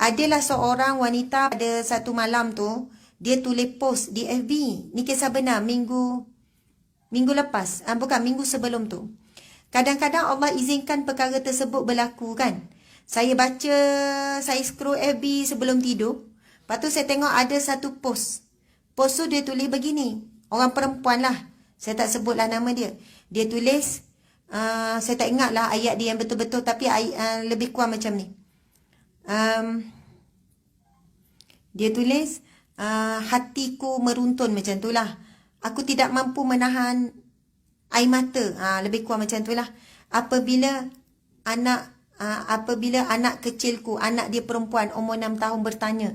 Adalah seorang wanita pada satu malam tu, dia tulis post di FB. Ni kisah benar minggu lepas. Bukan, minggu sebelum tu. Kadang-kadang Allah izinkan perkara tersebut berlaku kan. Saya baca, saya scroll FB sebelum tidur. Lepas tu saya tengok ada satu post. Post tu dia tulis begini. Orang perempuan lah. Saya tak sebutlah nama dia. Dia tulis, saya tak ingat lah ayat dia yang betul-betul. Tapi lebih kurang macam ni. Dia tulis, hatiku meruntun macam tu lah. Aku tidak mampu menahan air mata. Lebih kurang macam tu lah. Apabila anak kecilku, anak dia perempuan umur 6 tahun bertanya,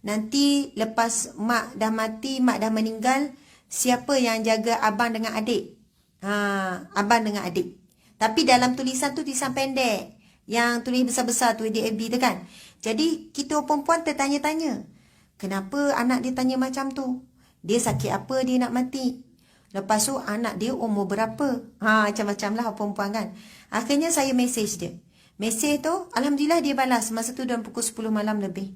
nanti lepas mak dah mati, mak dah meninggal, siapa yang jaga abang dengan adik? Abang dengan adik. Tapi dalam tulisan tu tulisan pendek. Yang tulis besar-besar tu di FB tu kan. Jadi kita perempuan tertanya-tanya, kenapa anak dia tanya macam tu? Dia sakit apa dia nak mati? Lepas tu anak dia umur berapa? Macam-macam lah perempuan kan. Akhirnya saya mesej dia. Mesej tu, alhamdulillah dia balas. Masa tu dalam pukul 10 malam lebih.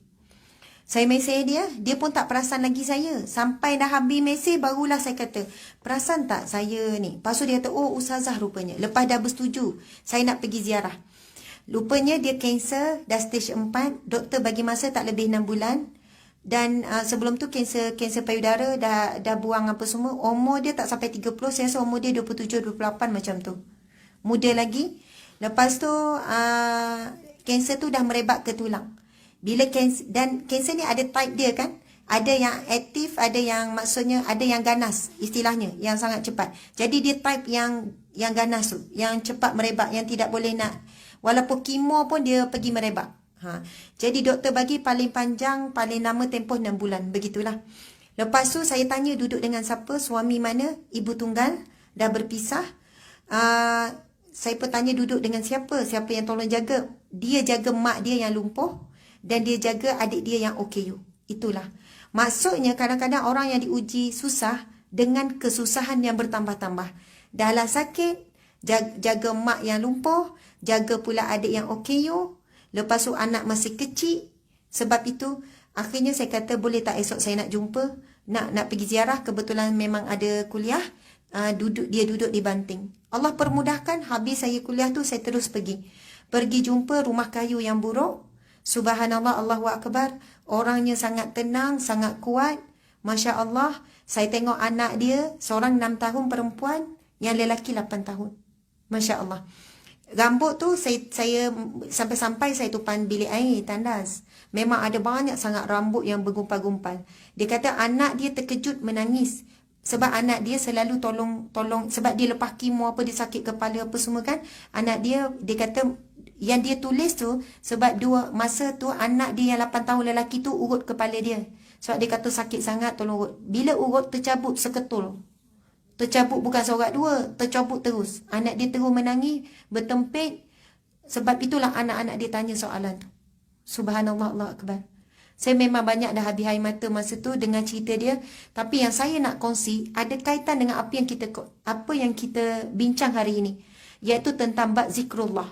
Saya mesej dia, dia pun tak perasan lagi saya. Sampai dah habis mesej, barulah saya kata, perasan tak saya ni? Lepas tu dia kata, oh ustazah rupanya. Lepas dah bersetuju, saya nak pergi ziarah. Rupanya dia kanser, dah stage 4. Doktor bagi masa tak lebih 6 bulan. Dan sebelum tu kanser payudara, dah buang apa semua. Umur dia tak sampai 30, saya rasa umur dia 27-28 macam tu. Muda lagi. Lepas tu kanser tu dah merebak ke tulang. Bila kanser, dan kanser ni ada type dia kan. Ada yang aktif, ada yang maksudnya ada yang ganas istilahnya, yang sangat cepat. Jadi dia type yang ganas tu, yang cepat merebak, yang tidak boleh nak, walaupun kemo pun dia pergi merebak. Jadi doktor bagi paling panjang, paling lama tempoh 6 bulan. Begitulah. Lepas tu saya tanya duduk dengan siapa, suami mana, ibu tunggal, dah berpisah. Saya pun tanya duduk dengan siapa yang tolong jaga. Dia jaga mak dia yang lumpuh dan dia jaga adik dia yang OKU. Itulah. Maksudnya kadang-kadang orang yang diuji susah dengan kesusahan yang bertambah-tambah. Dahlah sakit, jaga mak yang lumpuh, jaga pula adik yang OKU. Lepas tu anak masih kecil. Sebab itu akhirnya saya kata boleh tak esok saya nak jumpa, nak pergi ziarah. Kebetulan memang ada kuliah. Dia duduk di Banting. Allah permudahkan, habis saya kuliah tu saya terus pergi jumpa rumah kayu yang buruk. Subhanallah, Allahu Akbar. Orangnya sangat tenang, sangat kuat. Masya Allah. Saya tengok anak dia, seorang 6 tahun perempuan, yang lelaki 8 tahun. Masya Allah. Rambut tu saya sampai-sampai saya tupan bilik air tandas. Memang ada banyak sangat rambut yang bergumpal-gumpal. Dia kata anak dia terkejut menangis. Sebab anak dia selalu tolong. Sebab dia lepas kemo apa, dia sakit kepala apa semua kan. Anak dia kata yang dia tulis tu, sebab masa tu anak dia yang 8 tahun lelaki tu urut kepala dia. Sebab dia kata sakit sangat, tolong urut. Bila urut tercabut seketul. Tercabut bukan seorang dua, tercabut terus. Anak dia terus menangis, bertempik. Sebab itulah anak-anak dia tanya soalan tu. Subhanallah, Allah Akbar. Saya memang banyak dah habis air mata masa tu dengan cerita dia. Tapi yang saya nak kongsi ada kaitan dengan apa yang kita bincang hari ini. Iaitu tentang bab zikrullah.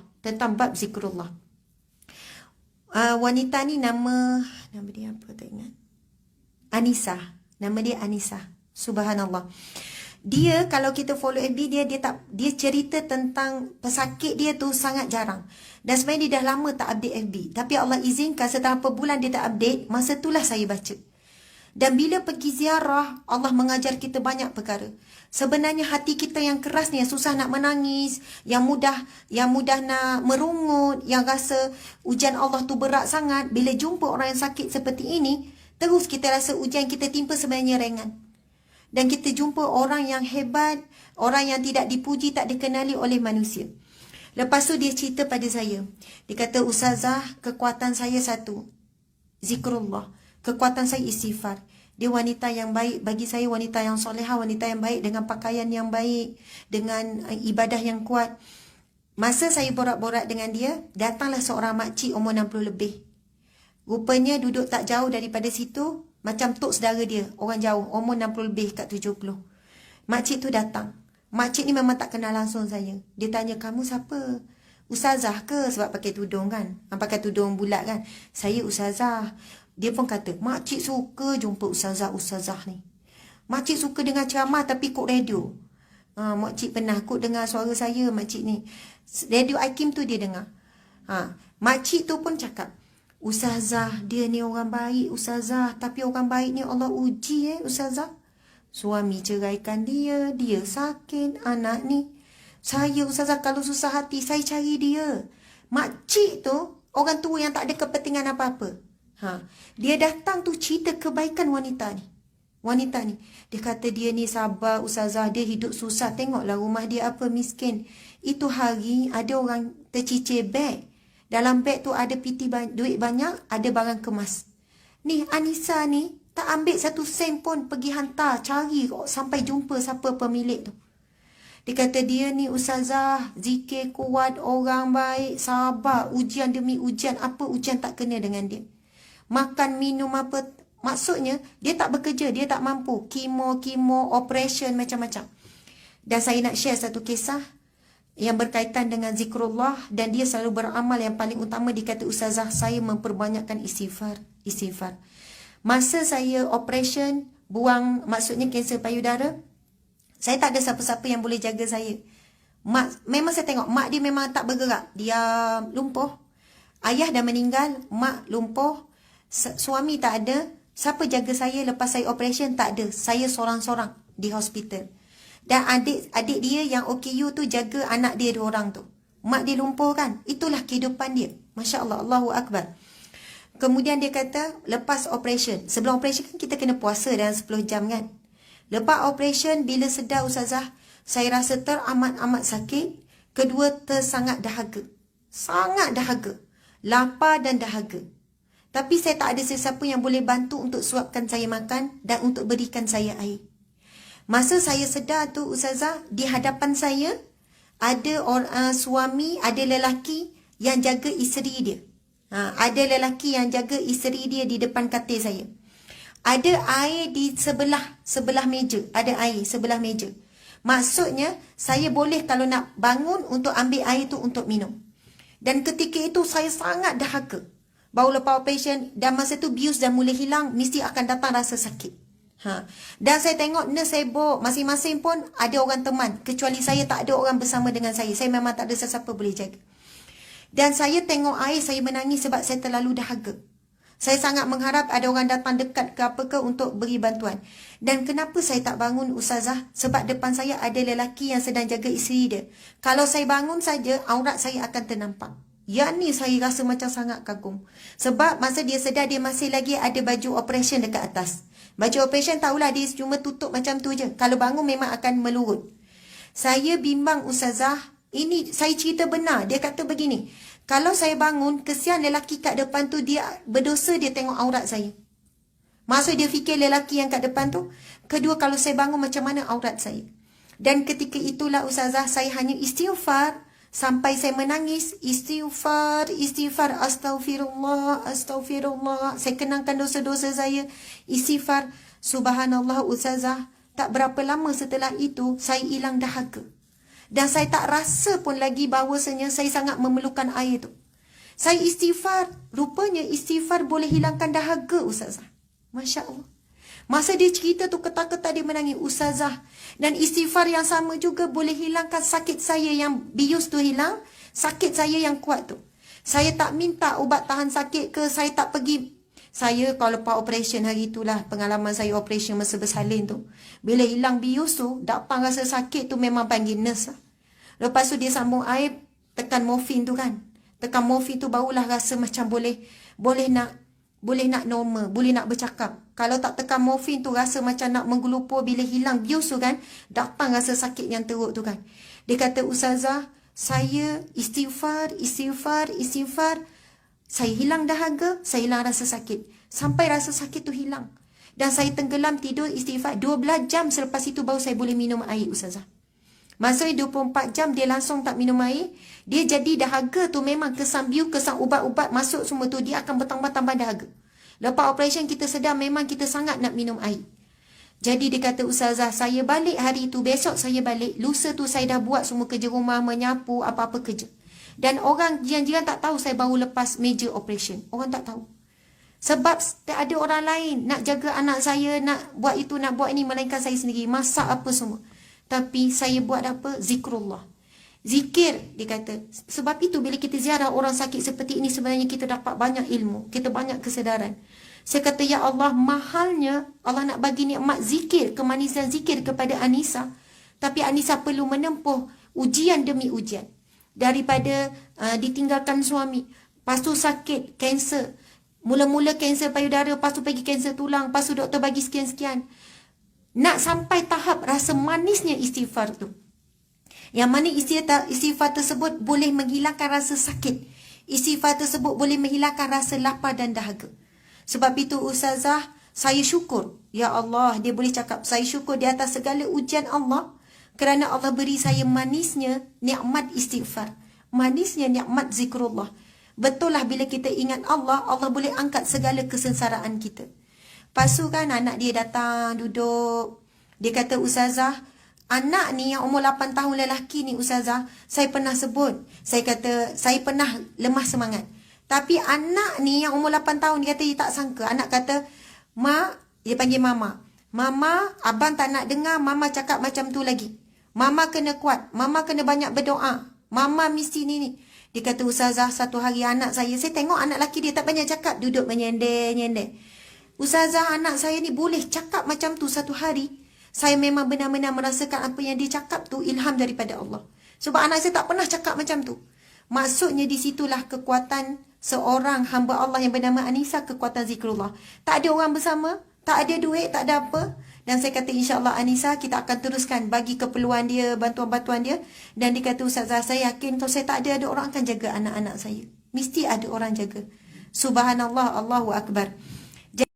Wanita ni nama dia apa tak ingat. Anissa. Nama dia Anissa. Subhanallah. Dia kalau kita follow FB dia cerita tentang pesakit dia tu sangat jarang. Dan sebenarnya dia dah lama tak update FB. Tapi Allah izinkan setelah beberapa bulan dia tak update, masa itulah saya baca. Dan bila pergi ziarah, Allah mengajar kita banyak perkara. Sebenarnya hati kita yang keras ni, yang susah nak menangis, yang mudah nak merungut, yang rasa ujian Allah tu berat sangat, bila jumpa orang yang sakit seperti ini, terus kita rasa ujian kita timpa sebenarnya ringan. Dan kita jumpa orang yang hebat, orang yang tidak dipuji, tak dikenali oleh manusia. Lepas tu dia cerita pada saya. Dia kata, ustazah, kekuatan saya satu, zikrullah. Kekuatan saya istighfar. Dia wanita yang baik, bagi saya wanita yang solehah, wanita yang baik, dengan pakaian yang baik, dengan ibadah yang kuat. Masa saya borak-borak dengan dia, datanglah seorang makcik umur 60 lebih. Rupanya duduk tak jauh daripada situ, macam tok saudara dia, orang jauh, umur 60 lebih kat 70. Makcik tu datang. Makcik ni memang tak kenal langsung saya. Dia tanya, kamu siapa? Ustazah ke sebab pakai tudung kan? Pakai tudung bulat kan? Saya ustazah. Dia pun kata, makcik suka jumpa ustazah ni. Makcik suka dengar ceramah tapi kod radio. Makcik pernah kod dengar suara saya, makcik ni. Radio Aikim tu dia dengar. Makcik tu pun cakap, ustazah, dia ni orang baik, ustazah. Tapi orang baik ni Allah uji ustazah. Suami ceraikan dia, dia sakit, anak ni. Saya ustazah kalau susah hati, saya cari dia. Makcik tu, orang tua yang tak ada kepentingan apa-apa. Dia datang tu cerita kebaikan wanita ni. Wanita ni. Dia kata dia ni sabar ustazah, dia hidup susah. Tengoklah rumah dia apa miskin. Itu hari ada orang tercicir beg. Dalam beg tu ada piti duit banyak, ada barang kemas. Ni Anissa ni tak ambil 1 sen pun pergi hantar, cari sampai jumpa siapa pemilik tu. Dia kata dia ni ustazah, zikir kuat, orang baik, sabar, ujian demi ujian, apa ujian tak kena dengan dia. Makan, minum apa, maksudnya dia tak bekerja, dia tak mampu. Kemo, operation, macam-macam. Dan saya nak share satu kisah yang berkaitan dengan zikrullah dan dia selalu beramal. Yang paling utama dia kata, ustazah, saya memperbanyakkan istighfar. Masa saya operation, buang, maksudnya kanser payudara, saya tak ada siapa-siapa yang boleh jaga saya. Memang saya tengok, mak dia memang tak bergerak. Dia lumpuh. Ayah dah meninggal, mak lumpuh. Suami tak ada. Siapa jaga saya lepas saya operation? Tak ada. Saya sorang-sorang di hospital. Dan adik dia yang OKU tu jaga anak dia 2 orang tu. Mak dia lumpuh kan. Itulah kehidupan dia. Masya Allah, Allahu Akbar. Kemudian dia kata, lepas operation. Sebelum operation kan kita kena puasa dalam 10 jam kan. Lepas operation, bila sedar ustazah, saya rasa teramat-amat sakit. Kedua, sangat dahaga. Sangat dahaga. Lapar dan dahaga. Tapi saya tak ada sesiapa yang boleh bantu untuk suapkan saya makan dan untuk berikan saya air. Masa saya sedar tu ustazah, di hadapan saya, ada suami, ada lelaki yang jaga isteri dia. Ada lelaki yang jaga isteri dia di depan katil saya. Ada air di sebelah meja. Ada air sebelah meja. Maksudnya, saya boleh kalau nak bangun untuk ambil air tu untuk minum. Dan ketika itu, saya sangat dahaga. Baru lepas operation, dan masa tu bius dah mula hilang, mesti akan datang rasa sakit. Dan saya tengok nurse sibuk, masing-masing pun ada orang teman. Kecuali saya tak ada orang bersama dengan saya. Saya memang tak ada sesiapa boleh jaga. Dan saya tengok air, saya menangis sebab saya terlalu dahaga. Saya sangat mengharap ada orang datang dekat ke apa ke untuk beri bantuan. Dan kenapa saya tak bangun ustazah? Sebab depan saya ada lelaki yang sedang jaga isteri dia. Kalau saya bangun saja, aurat saya akan ternampak. Yang ni saya rasa macam sangat kagum. Sebab masa dia sedar, dia masih lagi ada baju operation dekat atas. Baju operation tahulah dia cuma tutup macam tu je. Kalau bangun memang akan melurut. Saya bimbang ustazah. Ini saya cerita benar. Dia kata begini. Kalau saya bangun, kesian lelaki kat depan tu, dia berdosa dia tengok aurat saya. Maksud dia fikir lelaki yang kat depan tu. Kedua, kalau saya bangun macam mana aurat saya. Dan ketika itulah ustazah, saya hanya istighfar sampai saya menangis. Istighfar, astagfirullah. Saya kenangkan dosa-dosa saya. Istighfar, subhanallah ustazah. Tak berapa lama setelah itu, saya hilang dahaga. Dan saya tak rasa pun lagi bahawasanya saya sangat memerlukan air tu. Saya istighfar. Rupanya istighfar boleh hilangkan dahaga ustazah. Masya Allah. Masa dia cerita tu, ketak-ketak dia menangis, ustazah. Dan istighfar yang sama juga boleh hilangkan sakit saya yang bius tu hilang. Sakit saya yang kuat tu. Saya tak minta ubat tahan sakit ke, saya tak pergi. Saya kalau lepas operation hari itulah pengalaman saya operation masa bersalin tu. Bila hilang bius tu, datang rasa sakit tu memang panggil nurse lah. Lepas tu dia sambung air, tekan morfin tu kan. Tekan morfin tu barulah rasa macam boleh nak normal, boleh nak bercakap. Kalau tak tekan morfin tu rasa macam nak menggelupur. Bila hilang bius tu kan, datang rasa sakit yang teruk tu kan. Dia kata, ustazah, saya istighfar. Saya hilang dahaga, saya hilang rasa sakit. Sampai rasa sakit tu hilang. Dan saya tenggelam tidur istighfar. 12 jam selepas itu baru saya boleh minum air ustazah. Maksudnya 24 jam dia langsung tak minum air. Dia jadi dahaga tu memang kesan biu, kesan ubat-ubat masuk semua tu. Dia akan bertambah-tambah dahaga. Lepas operation kita sedar memang kita sangat nak minum air. Jadi dia kata, ustazah, saya balik hari tu, besok saya balik. Lusa tu saya dah buat semua kerja rumah, menyapu, apa-apa kerja. Dan orang jiran-jiran tak tahu saya baru lepas major operation. Orang tak tahu. Sebab tak ada orang lain nak jaga anak saya, nak buat itu, nak buat ini, melainkan saya sendiri. Masak apa semua. Tapi saya buat apa? Zikrullah. Zikir, dia kata. Sebab itu bila kita ziarah orang sakit seperti ini, sebenarnya kita dapat banyak ilmu. Kita banyak kesedaran. Saya kata, ya Allah, mahalnya Allah nak bagi nikmat zikir, kemanisan zikir kepada Anissa. Tapi Anissa perlu menempuh ujian demi ujian. Daripada ditinggalkan suami, lepas tu sakit, kanser. Mula-mula kanser payudara, lepas tu pergi kanser tulang, lepas tu doktor bagi sekian-sekian. Nak sampai tahap rasa manisnya istighfar tu. Yang mana istighfar tersebut boleh menghilangkan rasa sakit. Istighfar tersebut boleh menghilangkan rasa lapar dan dahaga. Sebab itu Ustazah, saya syukur. Ya Allah, dia boleh cakap, saya syukur di atas segala ujian Allah. Kerana Allah beri saya manisnya nikmat istighfar. Manisnya nikmat zikrullah. Betul lah bila kita ingat Allah, Allah boleh angkat segala kesengsaraan kita. Lepas tu kan anak dia datang, duduk. Dia kata, Ustazah, anak ni yang umur 8 tahun lelaki ni Ustazah, saya pernah sebut. Saya kata, saya pernah lemah semangat. Tapi anak ni yang umur 8 tahun, dia kata dia tak sangka. Anak kata, Mak, dia panggil Mama. Mama, abang tak nak dengar Mama cakap macam tu lagi. Mama kena kuat. Mama kena banyak berdoa. Mama mesti ni. Dia kata, Ustazah, satu hari anak saya tengok anak lelaki dia tak banyak cakap. Duduk menyender-nyender. Ustazah, anak saya ni boleh cakap macam tu satu hari. Saya memang benar-benar merasakan apa yang dia cakap tu ilham daripada Allah. Sebab anak saya tak pernah cakap macam tu. Maksudnya di situlah kekuatan seorang hamba Allah yang bernama Anissa, kekuatan zikrullah. Tak ada orang bersama, tak ada duit, tak ada apa. Dan saya kata, insyaAllah Anissa, kita akan teruskan bagi keperluan dia, bantuan-bantuan dia. Dan dia kata, Ustazah, saya yakin kalau saya tak ada orang akan jaga anak-anak saya. Mesti ada orang jaga. Subhanallah, Allahu Akbar.